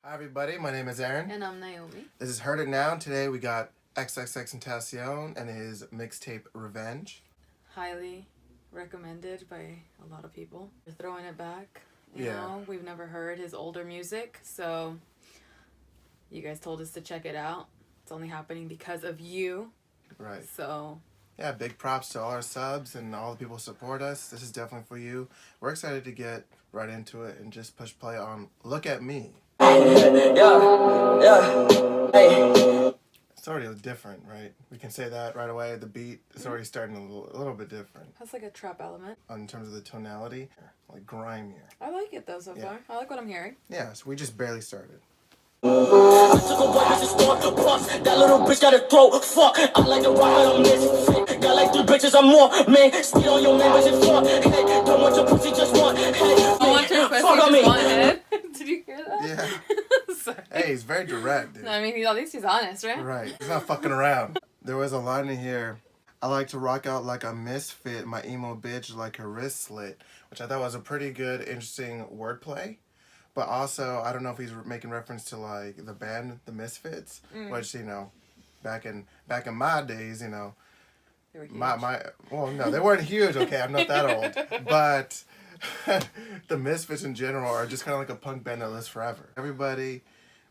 Hi everybody, my name is Aaron. And I'm Nayomi. This is Heard It Now. Today we got XXXTENTACION and his mixtape Revenge. Highly recommended by a lot of people. We're throwing it back. You know, we've never heard his older music, so you guys told us to check it out. It's only happening because of you. Right. So yeah, big props to all our subs and all the people who support us. This is definitely for you. We're excited to get right into it and just push play on Look at Me. It's already different, right? We can say that right away. The beat is already starting a little bit different. has like a trap element. In terms of the tonality, like grimier. I like it though so far. I like what I'm hearing. Yeah, so we just barely started. I took a white bitch to plus. That little bitch got a throat. Fuck. I like to ride on this. Got like 3 bitches or more. Man, steal on your members and fuck. Hey, don't want your pussy, just want. Hey, I want your pussy, fuck on me. Just one head. Did you hear that? Yeah. Sorry. Hey, he's very direct, dude. I mean, at least he's honest, right? Right. He's not fucking around. There was a line in here. I like to rock out like a misfit. My emo bitch like her wrist slit. Which I thought was a pretty good, interesting wordplay. But also, I don't know if he's making reference to like the band, the Misfits, which, you know, back in my days, you know, They were huge. well, no, they weren't huge. Okay, I'm not that old, but the Misfits in general are just kind of like a punk band that lives forever. Everybody,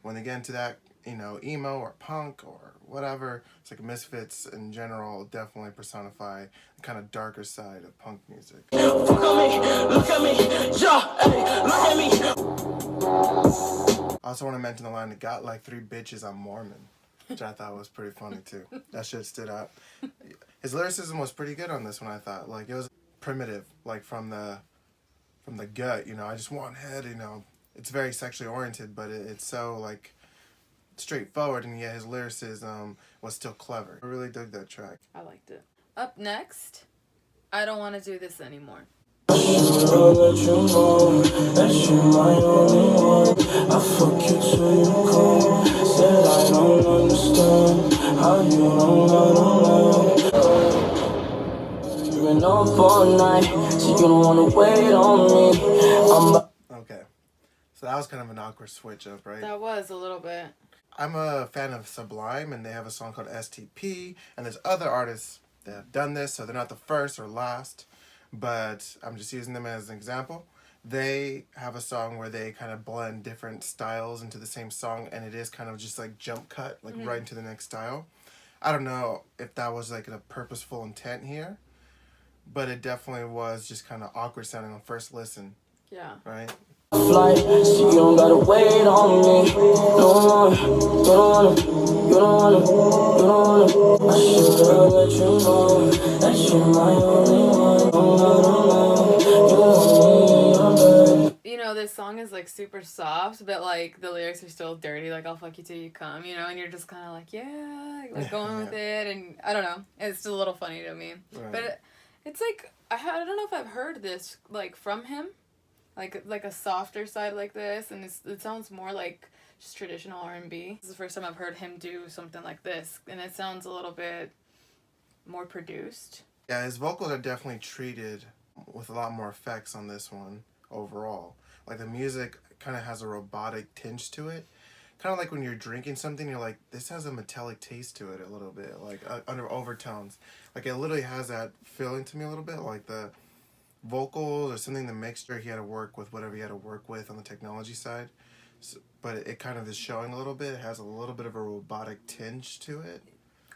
when they get into that, you know, emo or punk or whatever, it's like Misfits in general definitely personify the kind of darker side of punk music. Fuck on me, look at me, yeah, hey, look at me. I also want to mention the line that got like 3 bitches, I'm Mormon, which I thought was pretty funny too. That shit stood out. His lyricism was pretty good on this one, I thought. Like, it was primitive, like from the gut, you know. I just want head, you know. It's very sexually oriented, but it's so like straightforward, and yet his lyricism was still clever. I really dug that track. I liked it. Up next, I Don't Want to Do This Anymore. I'll let you know that you're my only one. I fuck you till you come. Said I don't understand how you don't know. You've been up all night, so you don't wanna wait on me. Okay. So that was kind of an awkward switch up, right? That was a little bit. I'm a fan of Sublime, and they have a song called STP, and there's other artists that have done this, so they're not the first or last, but I'm just using them as an example. They have a song where they kind of blend different styles into the same song, and it is kind of just like jump cut, like right into the next style. I don't know if that was like a purposeful intent here, but it definitely was just kind of awkward sounding on first listen. Yeah. Right? Flight, so you don't gotta wait on me. No more, you don't wanna. I should've let you know that you're my only one. You know, this song is like super soft, but like the lyrics are still dirty, like I'll fuck you till you come, you know, and you're just kind of like, yeah, like going with it, and I don't know, it's still a little funny to me. Right. But it's like, I don't know if I've heard this like from him. Like a softer side like this, and it sounds more like just traditional R&B. This is the first time I've heard him do something like this, and it sounds a little bit more produced. Yeah, his vocals are definitely treated with a lot more effects on this one overall. Like, the music kind of has a robotic tinge to it. Kind of like when you're drinking something, you're like, this has a metallic taste to it a little bit, like under overtones. Like, it literally has that feeling to me a little bit, like the vocals or something, the mixture, he had to work with whatever he had to work with on the technology side. So, but it kind of is showing a little bit. It has a little bit of a robotic tinge to it.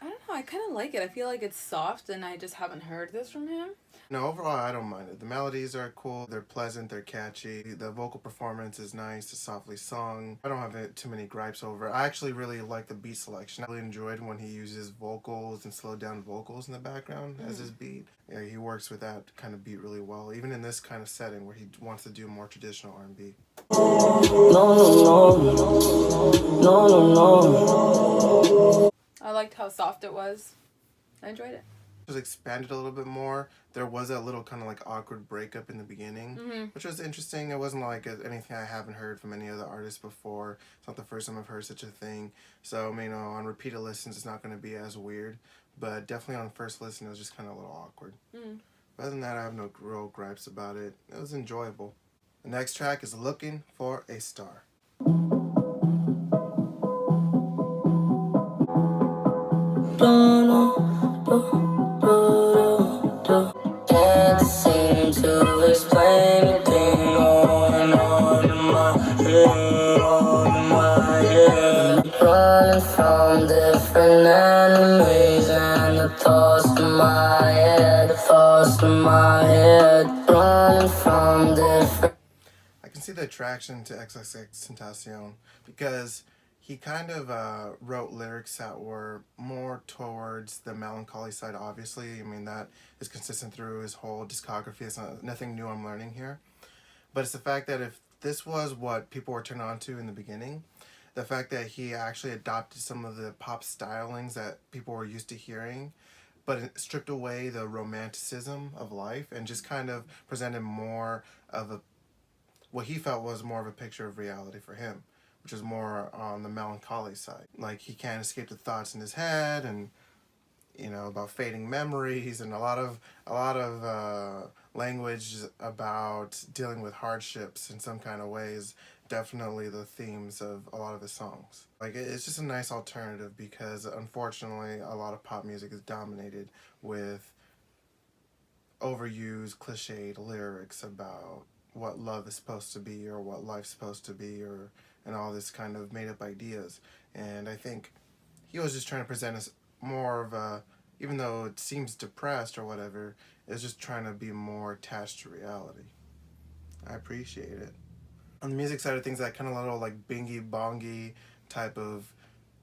I don't know, I kind of like it. I feel like it's soft, and I just haven't heard this from him. No, overall, I don't mind it. The melodies are cool. They're pleasant. They're catchy. The vocal performance is nice. It's softly sung. I don't have too many gripes over it. I actually really like the beat selection. I really enjoyed when he uses vocals and slowed down vocals in the background as his beat. Yeah, he works with that kind of beat really well, even in this kind of setting where he wants to do more traditional R&B. No. I liked how soft it was. I enjoyed it. It was expanded a little bit more. There was that little kind of like awkward breakup in the beginning, which was interesting. It wasn't like anything I haven't heard from any other artists before. It's not the first time I've heard such a thing. So, I mean, on repeated listens, it's not going to be as weird. But definitely on first listen, it was just kind of a little awkward. But other than that, I have no real gripes about it. It was enjoyable. The next track is Looking for a Star. Can't seem to explain anything going on in my head, on in my head. Running from different enemies and the thoughts in my head, the thoughts in my head. Running from different. I can see the attraction to XXXTENTACION because he kind of wrote lyrics that were more towards the melancholy side, obviously. I mean, that is consistent through his whole discography. It's nothing new I'm learning here. But it's the fact that if this was what people were turned on to in the beginning, the fact that he actually adopted some of the pop stylings that people were used to hearing, but it stripped away the romanticism of life and just kind of presented more of what he felt was more of a picture of reality for him, which is more on the melancholy side. Like, he can't escape the thoughts in his head, and about fading memories, and a lot of language about dealing with hardships in some kind of ways. Definitely the themes of a lot of his songs. Like, it's just a nice alternative because unfortunately a lot of pop music is dominated with overused, cliched lyrics about what love is supposed to be or what life's supposed to be, and all this kind of made up ideas. And I think he was just trying to present us more of a, even though it seems depressed or whatever, it's just trying to be more attached to reality. I appreciate it. On the music side of things, that kind of little like bingy bongy type of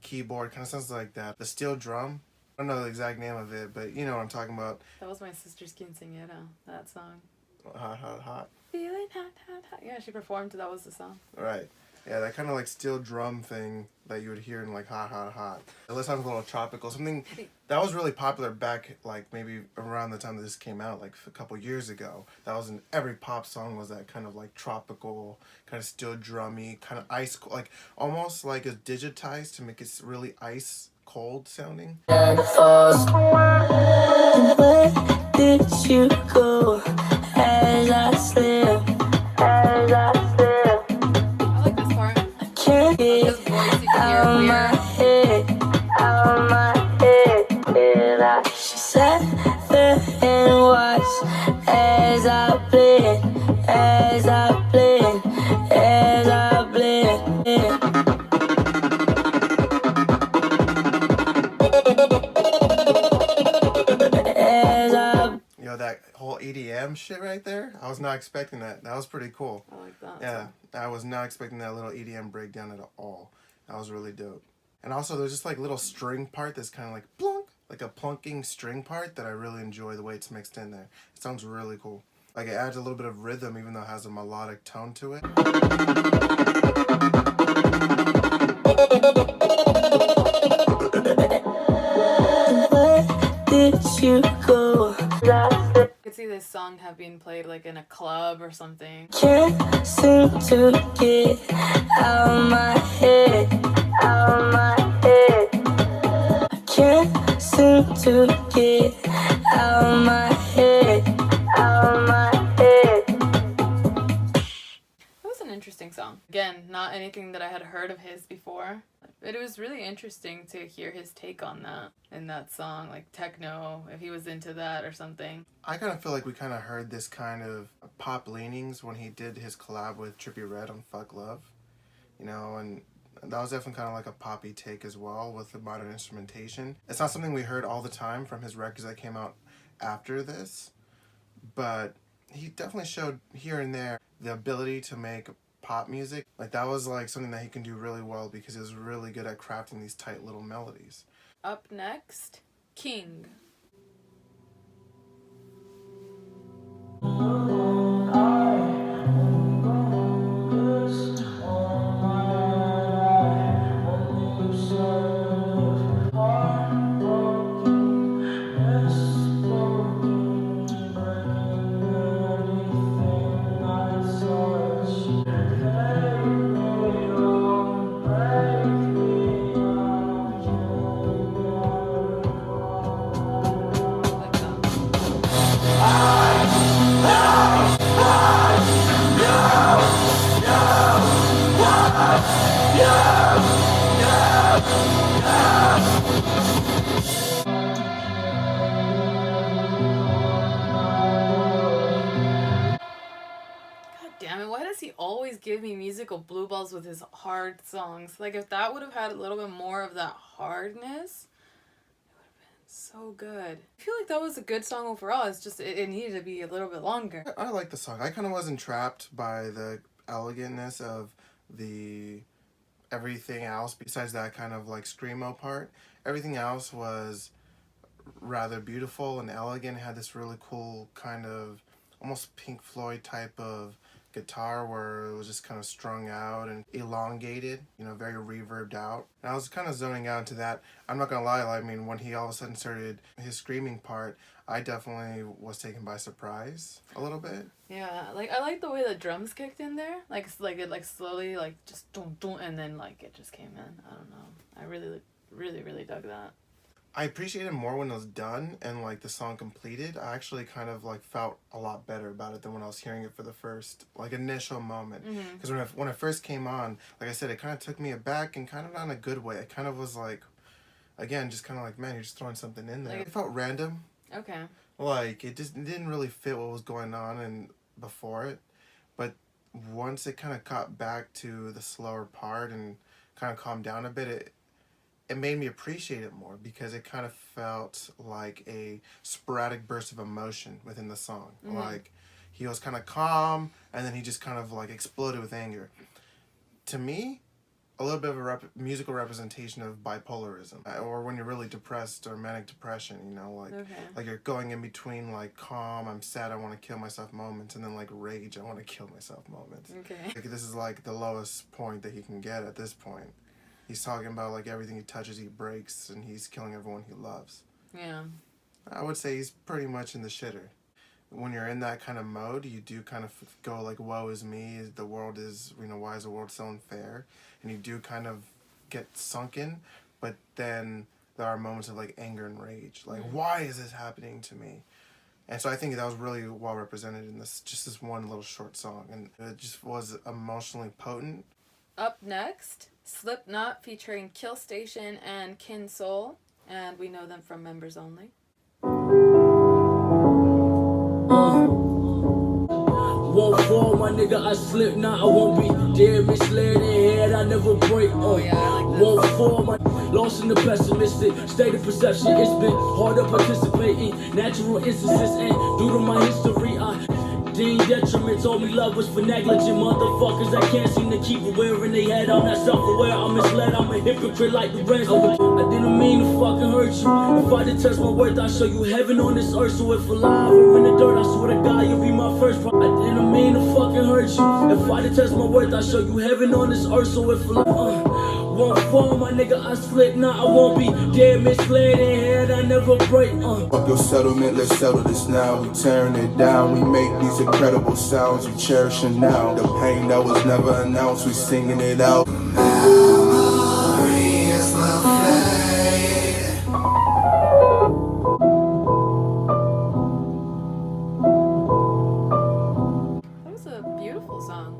keyboard kind of sounds like that. The steel drum, I don't know the exact name of it, but you know what I'm talking about. That was my sister's quinceañera, that song. Hot, hot, hot. Feeling hot, hot, hot. Yeah, she performed, that was the song. Right. Yeah, that kind of like steel drum thing that you would hear in like Hot, Hot, Hot. It sounds a little tropical. Something that was really popular back like maybe around the time that this came out, like a couple years ago. That was in every pop song, was that kind of like tropical, kind of steel drummy, kind of ice, like almost like it's digitized to make it really ice cold sounding. Where did you go as I slept? As I slept. I like this part. Can't get His voice, you can out of hear my it head, out of my head. And she sat there and watched as I bled, as I bled, as I bled. That whole EDM shit right there, I was not expecting that. That was pretty cool. I like that. Yeah, I was not expecting that little EDM breakdown at all. That was really dope. And also there's just like little string part that's kind of like plunk, like a plunking string part that I really enjoy the way it's mixed in there. It sounds really cool. Like, it adds a little bit of rhythm even though it has a melodic tone to it. Where did you go? I could see this song have been played like in a club or something. Can't seem to get out of my head, out of my head. I can't seem to get out of my head, out of my head. That was an interesting song. Again, not anything that I had heard of his before. But it was really interesting to hear his take on that in that song, like techno, if he was into that or something. I kind of feel like we kind of heard this kind of pop leanings when he did his collab with Trippie Redd on Fuck Love, and that was definitely kind of like a poppy take as well with the modern instrumentation. It's not something we heard all the time from his records that came out after this, but he definitely showed here and there the ability to make pop music. Like, that was like something that he can do really well because he was really good at crafting these tight little melodies. Up next, King. always give me musical blue balls with his hard songs. Like, if that would have had a little bit more of that hardness, it would have been so good. I feel like that was a good song overall. It's just, it needed to be a little bit longer. I like the song. I kind of wasn't trapped by the elegantness of the everything else besides that kind of like screamo part. Everything else was rather beautiful and elegant. It had this really cool kind of almost Pink Floyd type of guitar where it was just kind of strung out and elongated, you know, very reverbed out. And I was kind of zoning out into that. I'm not gonna lie, I mean, when he all of a sudden started his screaming part, I definitely was taken by surprise a little bit. Yeah, like, I like the way the drums kicked in there. Like it slowly, like, just dun dun, and then, like, it just came in. I don't know. I really dug that. I appreciated it more when it was done and like the song completed. I actually kind of like felt a lot better about it than when I was hearing it for the first like initial moment. Because when it first came on, like I said, it kind of took me aback and kind of not in a good way. It kind of was like, again, just kind of like, man, you're just throwing something in there. Like, it felt random. Okay. Like it didn't really fit what was going on and before it, but once it kind of got back to the slower part and kind of calmed down a bit, it made me appreciate it more because it kind of felt like a sporadic burst of emotion within the song. Like he was kind of calm and then he just kind of like exploded with anger. To me, a little bit of a musical representation of bipolarism, or when you're really depressed or manic depression, you know, like like you're going in between like calm, I'm sad, I want to kill myself moments, and then like rage, I want to kill myself moments. Like this is like the lowest point that he can get at this point. He's talking about like everything he touches he breaks and he's killing everyone he loves. Yeah. I would say he's pretty much in the shitter. When you're in that kind of mode, you do kind of go like, woe is me, the world is, you know, why is the world so unfair? And you do kind of get sunken, but then there are moments of like anger and rage. Like, why is this happening to me? And so I think that was really well represented in this one little short song. And it just was emotionally potent. Up next, Slipknot featuring Kill Station and Kin Soul, and we know them from Members Only. Won't fall, my nigga, I slip now, I won't be dead, misled in head, I never break. Won't fall, my lost in the pessimistic state of perception. It's been hard to participate in natural instances, and due to my history, I deem detriment. Told me love was for negligent motherfuckers that can't seem to keep it wearing they head. I'm not self-aware, I'm misled, I'm a hypocrite like the rest. I didn't mean to fucking hurt you. If I did test my worth, I'll show you heaven on this earth. So if alive or in the dirt, I swear to God, you'll be my first. I didn't mean to fucking hurt you. If I did test my worth, I'll show you heaven on this earth. So if alive, won't fall, my nigga, I slip now, I won't be dead, misled in head, I never break. Fuck your settlement, let's settle this now. We tearing it down, we make these incredible sounds, we cherishing now. The pain that was never announced, we singing it out. Memories will fade. That was a beautiful song.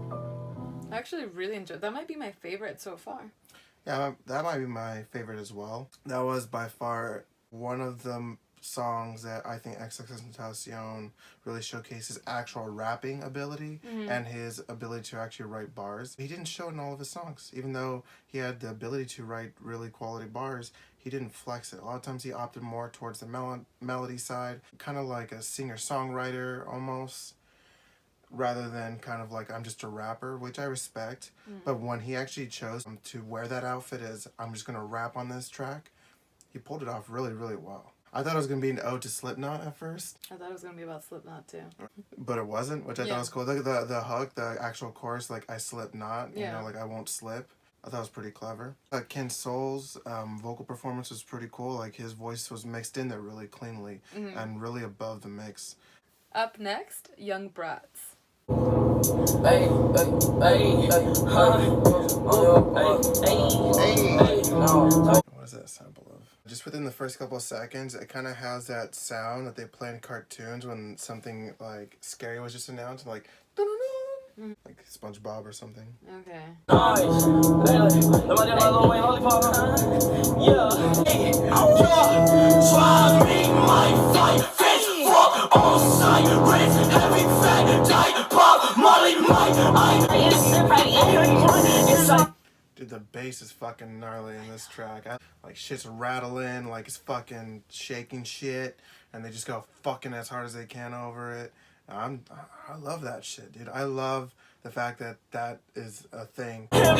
I actually really enjoyed it. That might be my favorite so far. Yeah, that might be my favorite as well. That was by far one of the songs that I think XXXTENTACION really showcases actual rapping ability and his ability to actually write bars. He didn't show it in all of his songs. Even though he had the ability to write really quality bars, he didn't flex it. A lot of times he opted more towards the melody side, kind of like a singer-songwriter almost, rather than kind of like, I'm just a rapper, which I respect. But when he actually chose to wear that outfit as, I'm just going to rap on this track, he pulled it off really, really well. I thought it was going to be an ode to Slipknot at first. I thought it was going to be about Slipknot too. But it wasn't, which I thought was cool. The hook, the actual chorus, like, I slip not, you know, like, I won't slip. I thought it was pretty clever. Ken Soul's vocal performance was pretty cool. Like, his voice was mixed in there really cleanly and really above the mix. Up next, Young BRATZ. Hey, What is that sample of? Just within the first couple of seconds, it kind of has that sound that they play in cartoons when something like scary was just announced, like like SpongeBob or something. Okay. Heavy fat, diet, pop, Molly, Mike, Dude, the bass is fucking gnarly in this track. Like shit's rattling, like it's fucking shaking shit, and they just go fucking as hard as they can over it. I love that shit, dude. I love the fact that that is a thing. That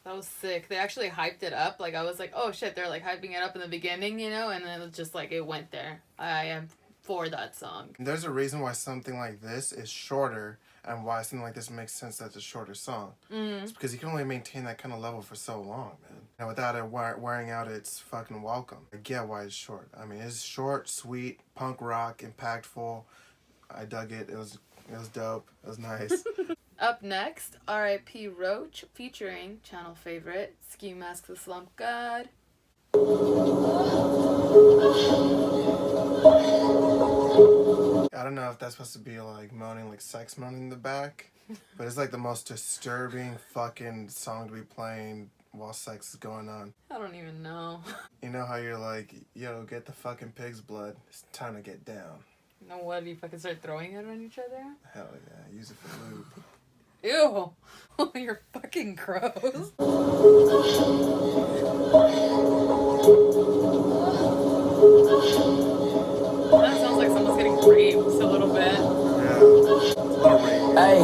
was sick. They actually hyped it up. Like I was like, oh shit, they're like hyping it up in the beginning, you know, and then it was just like it went there. I am for that song. There's a reason why something like this is shorter and why something like this makes sense that it's a shorter song. It's because you can only maintain that kind of level for so long, man. And without it wearing out its fucking welcome. I get why it's short. I mean, it's short, sweet, punk rock, impactful. I dug it. It was dope. It was nice. Up next, R.I.P. Roach featuring channel favorite Ski Mask the Slump God. I don't know if that's supposed to be like moaning, like sex moaning in the back, but it's like the most disturbing fucking song to be playing while sex is going on. I don't even know. You know how you're like, yo, get the fucking pig's blood. It's time to get down. You know what? You fucking start throwing it on each other? Hell yeah, use it for lube. Ew. You're fucking gross. That sounds like someone's getting raped a little bit. Yeah, it's a little rape. Hey,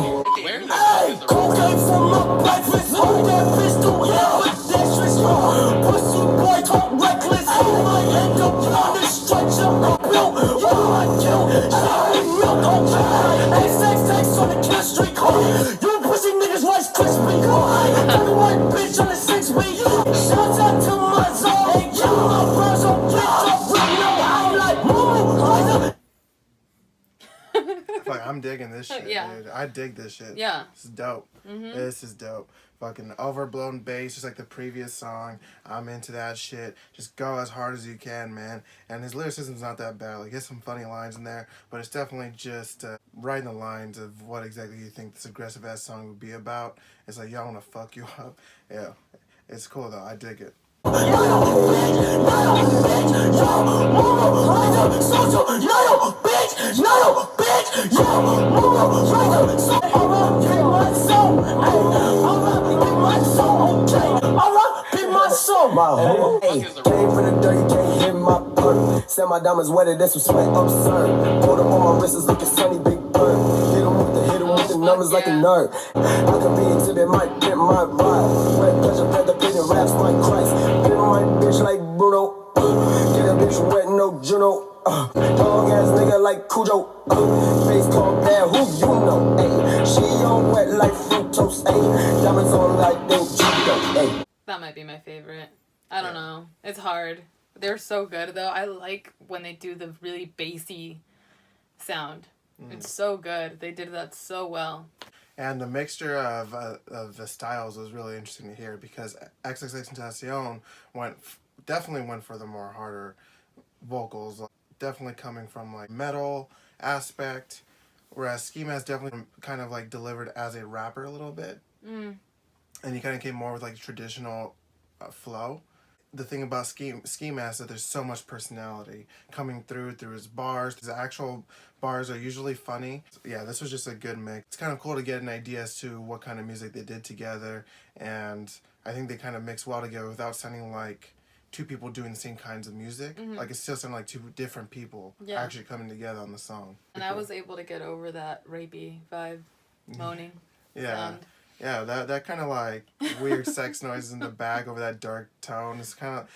cocaine for my breakfast. Hold that pistol, yeah, with that shit strong. Pussy boy, talk reckless. I might end up on the stretch of a bill. Yeah, I kill. Sorry, milk, okay. XXX on the kill street car. You pussy niggas Rice Krispie car. I'm the white bitch on the 6-week. Shouts out to my zone. Hey, yo, my bros on get up. I'm like, move. Fuck, I'm digging this shit, Yeah. dude. I dig this shit. Yeah. This is dope. This is dope. Fucking overblown bass, just like the previous song. I'm into that shit. Just go as hard as you can, man. And his lyricism's not that bad. Like, he has some funny lines in there, but it's definitely just right in the lines of what exactly you think this aggressive-ass song would be about. It's like, yo, I want to fuck you up. Yeah. It's cool, though. I dig it. Hey, came from the dirt, you can't hit my perk. Said my diamonds wetter, that's some sweat absurd. Hold up on my wrist, it's looking sunny, big bird. Hit him with the numbers like a nerd. I could be exhibit, might pimp my ride. Red pleasure, pet the pin and raps like Christ. Pimp my bitch like Bruno. Get a bitch wet, no Juno. Dog ass nigga like Cujo. Face called bad, who you know? Ay, she on wet like fructose. Ay, diamonds on like they Judo. Ay. That might be my favorite. I don't know. It's hard. They're so good, though. I like when they do the really bassy sound. It's so good. They did that so well. And the mixture of the styles was really interesting to hear because XXXTentacion definitely went for the more harder vocals, definitely coming from like metal aspect, whereas Ski Mask definitely kind of like delivered as a rapper a little bit, and he kind of came more with like traditional flow. The thing about Ski Mask is that there's so much personality coming through his bars. His actual bars are usually funny. Yeah, this was just a good mix. It's kind of cool to get an idea as to what kind of music they did together, and I think they kind of mix well together without sounding like two people doing the same kinds of music. Like it still sounded like two different people actually coming together on the song. And I was able to get over that rapey vibe, moaning sound. Yeah, that kind of like weird sex noises in the back over that dark tone. It's kind of,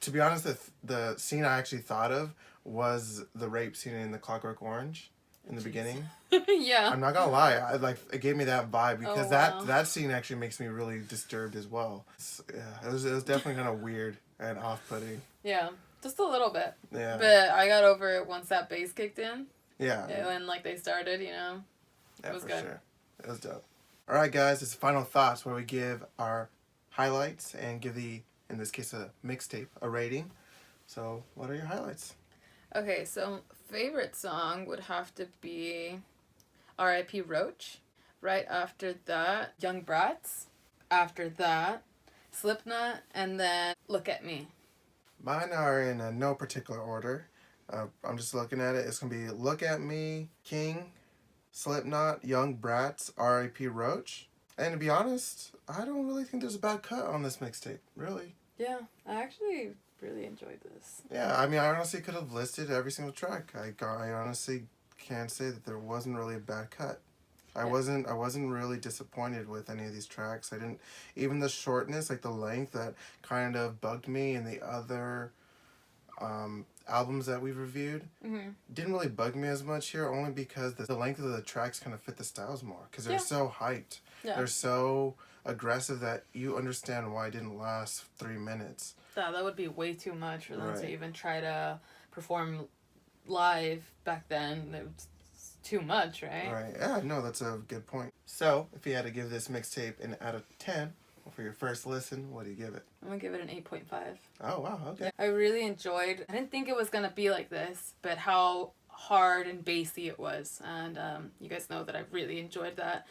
to be honest, the scene I actually thought of was the rape scene in The Clockwork Orange in the beginning. Yeah. I'm not gonna lie, it gave me that vibe because wow. that scene actually makes me really disturbed as well. It was definitely kind of weird and off-putting. Yeah, just a little bit. Yeah. But I got over it once that bass kicked in. Yeah. When like they started, you know. Yeah, it was for good. sure. It was dope. All right, guys, it's final thoughts where we give our highlights and give in this case, a mixtape, a rating. So, what are your highlights? Okay, so favorite song would have to be R.I.P. Roach. Right after that, Young BRATZ. After that, Slipknot, and then Look at Me. Mine are in no particular order. I'm just looking at it. It's going to be Look at Me, King, Slipknot, Young BRATZ, R.I.P. ROACH. And to be honest, I don't really think there's a bad cut on this mixtape, really. Yeah, I actually really enjoyed this. Yeah, I mean, I honestly could have listed every single track. I honestly can't say that there wasn't really a bad cut. I wasn't really disappointed with any of these tracks. I didn't, even the shortness, like the length that kind of bugged me in the other albums that we've reviewed, didn't really bug me as much here, only because the length of the tracks kind of fit the styles more, because they're so hyped. Yeah. They're so aggressive that you understand why it didn't last 3 minutes. That would be way too much for them Right. to even try to perform live back then. It was too much, right? Right. Yeah, no, that's a good point. So, if you had to give this mixtape an out of 10 for your first listen, what do you give it? I'm gonna give it an 8.5. Oh, wow, okay. I really enjoyed. I didn't think it was gonna be like this, but how hard and bassy it was, and you guys know that I really enjoyed that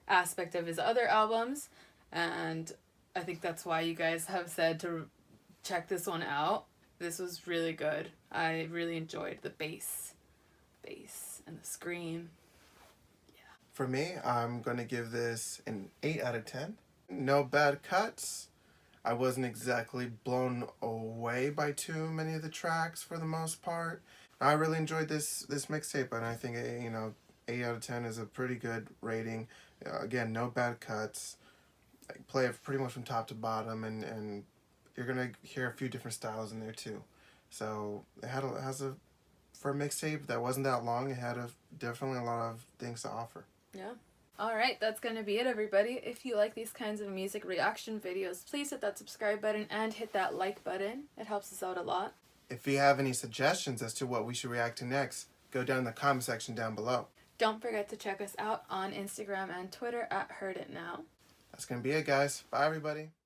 aspect of his other albums, and I think that's why you guys have said to check this one out. This was really good. I really enjoyed the bass and the scream. For me, I'm going to give this an 8 out of 10. No bad cuts. I wasn't exactly blown away by too many of the tracks for the most part. I really enjoyed this mixtape, and I think, 8 out of 10 is a pretty good rating. Again, no bad cuts. I play it pretty much from top to bottom, and you're going to hear a few different styles in there too. So for a mixtape that wasn't that long, it had definitely a lot of things to offer. Yeah. Alright, that's going to be it, everybody. If you like these kinds of music reaction videos, please hit that subscribe button and hit that like button. It helps us out a lot. If you have any suggestions as to what we should react to next, go down in the comment section down below. Don't forget to check us out on Instagram and Twitter at hearditnow. That's going to be it, guys. Bye, everybody.